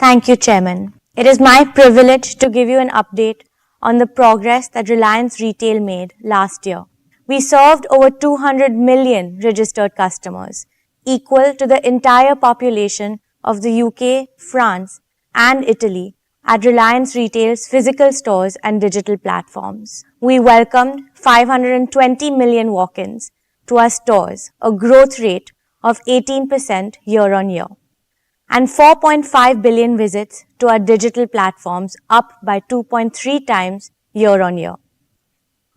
Thank you, Chairman. It is my privilege to give you an update on the progress that Reliance Retail made last year. We served over 200 million registered customers, equal to the entire population of the UK, France, and Italy at Reliance Retail's physical stores and digital platforms. We welcomed 520 million walk-ins to our stores, a growth rate of 18% year-on-year, and 4.5 billion visits to our digital platforms, up by 2.3 times year-on-year.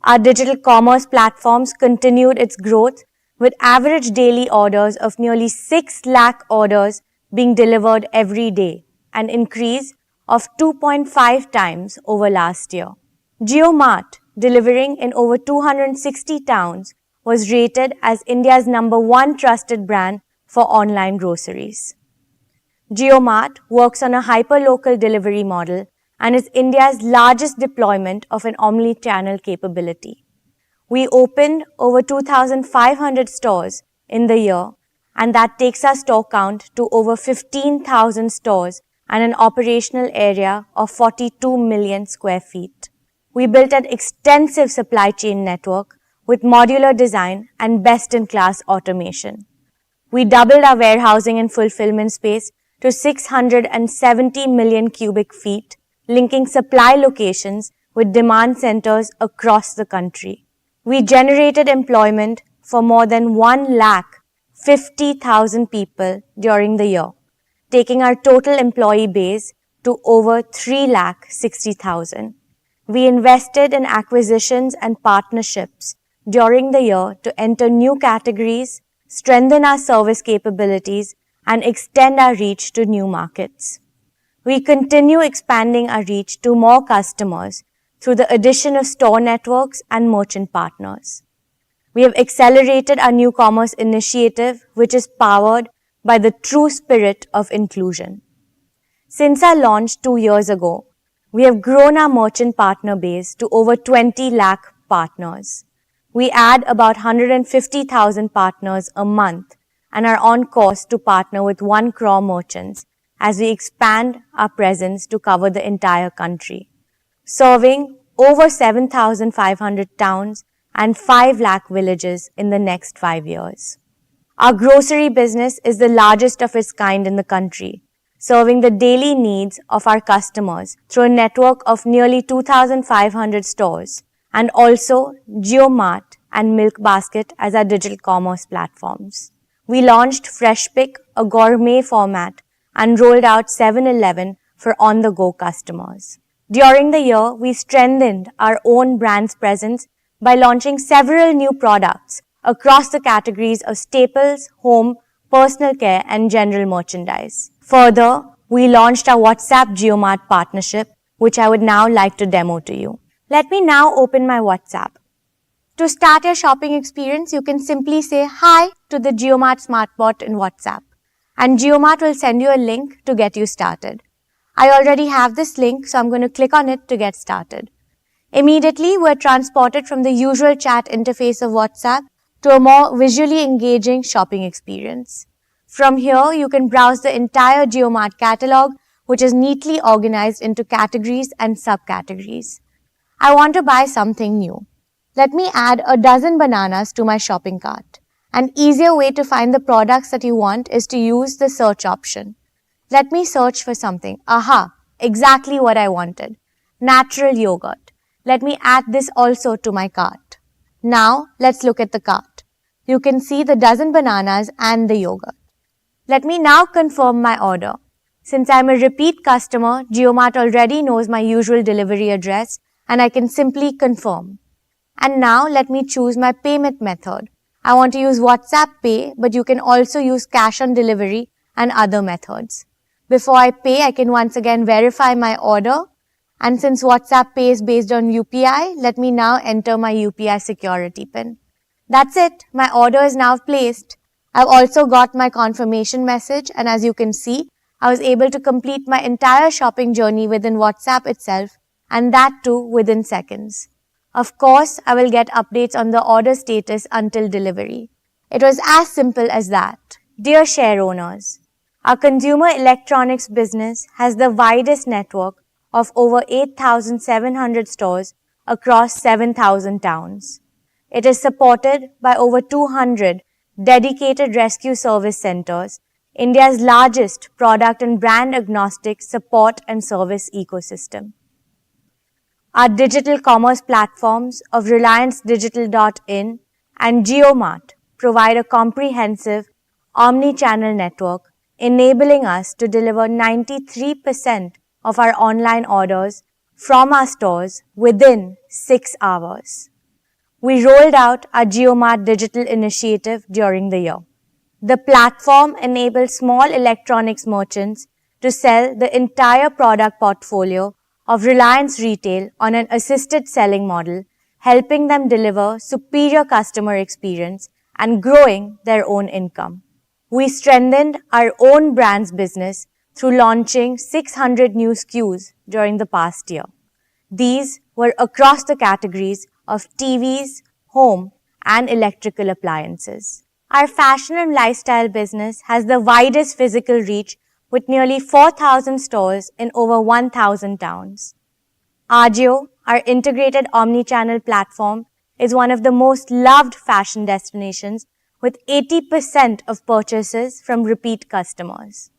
Our digital commerce platforms continued its growth with average daily orders of nearly 6 lakh orders being delivered every day, an increase of 2.5 times over last year. JioMart, delivering in over 260 towns, was rated as India's #1 trusted brand for online groceries. JioMart works on a hyper-local delivery model and is India's largest deployment of an omni-channel capability. We opened over 2,500 stores in the year, and that takes our store count to over 15,000 stores and an operational area of 42 million square feet. We built an extensive supply chain network with modular design and best-in-class automation. We doubled our warehousing and fulfillment space to 670 million cubic feet, linking supply locations with demand centers across the country. We generated employment for more than 1,50,000 people during the year, taking our total employee base to over 3,60,000. We invested in acquisitions and partnerships during the year to enter new categories, strengthen our service capabilities, and extend our reach to new markets. We continue expanding our reach to more customers through the addition of store networks and merchant partners. We have accelerated our new commerce initiative, which is powered by the true spirit of inclusion. Since our launch 2 years ago, we have grown our merchant partner base to over 20 lakh partners. We add about 150,000 partners a month and are on course to partner with 1 crore merchants as we expand our presence to cover the entire country, serving over 7,500 towns and 5 lakh villages in the next 5 years. Our grocery business is the largest of its kind in the country, serving the daily needs of our customers through a network of nearly 2,500 stores, and also JioMart and Milk Basket as our digital commerce platforms. We launched Fresh Pick, a gourmet format, and rolled out 7-Eleven for on-the-go customers. During the year, we strengthened our own brand's presence by launching several new products across the categories of staples, home, personal care, and general merchandise. Further, we launched our WhatsApp JioMart partnership, which I would now like to demo to you. Let me now open my WhatsApp. To start your shopping experience, you can simply say hi to the JioMart SmartBot in WhatsApp, and JioMart will send you a link to get you started. I already have this link, so I'm going to click on it to get started. Immediately, we're transported from the usual chat interface of WhatsApp to a more visually engaging shopping experience. From here, you can browse the entire JioMart catalog, which is neatly organized into categories and subcategories. I want to buy something new. Let me add a dozen bananas to my shopping cart. An easier way to find the products that you want is to use the search option. Let me search for something. Aha! Exactly what I wanted. Natural yogurt. Let me add this also to my cart. Now, let's look at the cart. You can see the dozen bananas and the yogurt. Let me now confirm my order. Since I'm a repeat customer, JioMart already knows my usual delivery address, and I can simply confirm. And now let me choose my payment method. I want to use WhatsApp Pay, but you can also use cash on delivery and other methods. Before I pay, I can once again verify my order. And since WhatsApp Pay is based on UPI, let me now enter my UPI security PIN. That's it. My order is now placed. I've also got my confirmation message, and as you can see, I was able to complete my entire shopping journey within WhatsApp itself, and that too within seconds. Of course, I will get updates on the order status until delivery. It was as simple as that. Dear share owners, Our consumer electronics business has the widest network of over 8,700 stores across 7,000 towns. It is supported by over 200 dedicated rescue service centers, India's largest product and brand agnostic support and service ecosystem. Our digital commerce platforms of Reliance Digital.in and JioMart provide a comprehensive omni-channel network, enabling us to deliver 93% of our online orders from our stores within 6 hours. We rolled out our JioMart digital initiative during the year. The platform enables small electronics merchants to sell the entire product portfolio of Reliance Retail on an assisted selling model, helping them deliver superior customer experience and growing their own income. We strengthened our own brands business through launching 600 new SKUs during the past year. These were across the categories of TVs, home, and electrical appliances. Our fashion and lifestyle business has the widest physical reach with nearly 4,000 stores in over 1,000 towns. Ajio, our integrated omni-channel platform, is one of the most loved fashion destinations with 80% of purchases from repeat customers.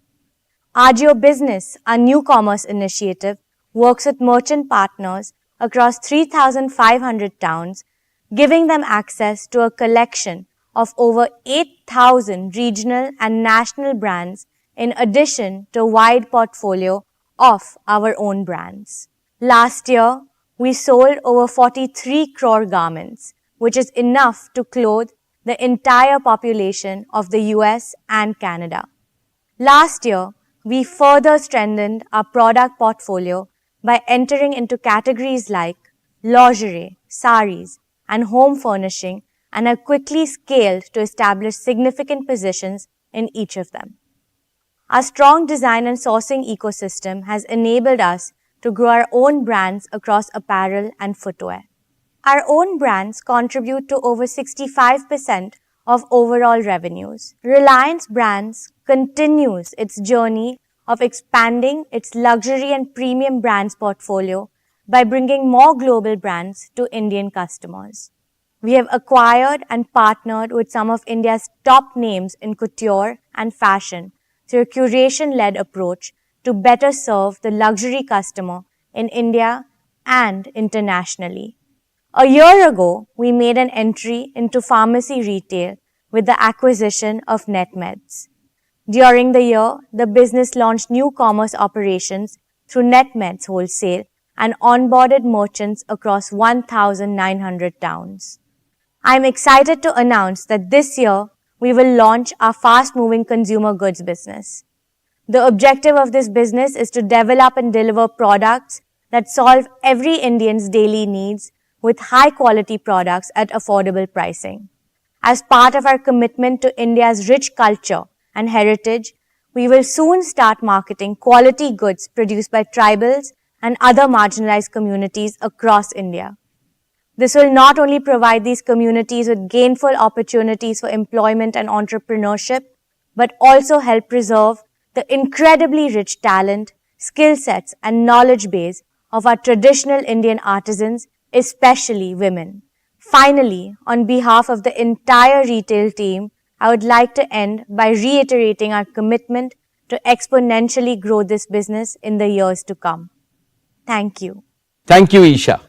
Ajio Business, our new commerce initiative, works with merchant partners across 3,500 towns, giving them access to a collection of over 8,000 regional and national brands in addition to a wide portfolio of our own brands. Last year, we sold over 43 crore garments, which is enough to clothe the entire population of the US and Canada. Last year, we further strengthened our product portfolio by entering into categories like lingerie, saris, and home furnishing, and have quickly scaled to establish significant positions in each of them. Our strong design and sourcing ecosystem has enabled us to grow our own brands across apparel and footwear. Our own brands contribute to over 65% of overall revenues. Reliance Brands continues its journey of expanding its luxury and premium brands portfolio by bringing more global brands to Indian customers. We have acquired and partnered with some of India's top names in couture and fashion through a curation-led approach to better serve the luxury customer in India and internationally. A year ago, we made an entry into pharmacy retail with the acquisition of NetMeds. During the year, the business launched new commerce operations through NetMeds Wholesale and onboarded merchants across 1,900 towns. I'm excited to announce that this year, we will launch our fast-moving consumer goods business. The objective of this business is to develop and deliver products that solve every Indian's daily needs with high-quality products at affordable pricing. As part of our commitment to India's rich culture and heritage, we will soon start marketing quality goods produced by tribals and other marginalized communities across India. This will not only provide these communities with gainful opportunities for employment and entrepreneurship, but also help preserve the incredibly rich talent, skill sets, and knowledge base of our traditional Indian artisans, especially women. Finally, on behalf of the entire retail team, I would like to end by reiterating our commitment to exponentially grow this business in the years to come. Thank you. Thank you, Isha.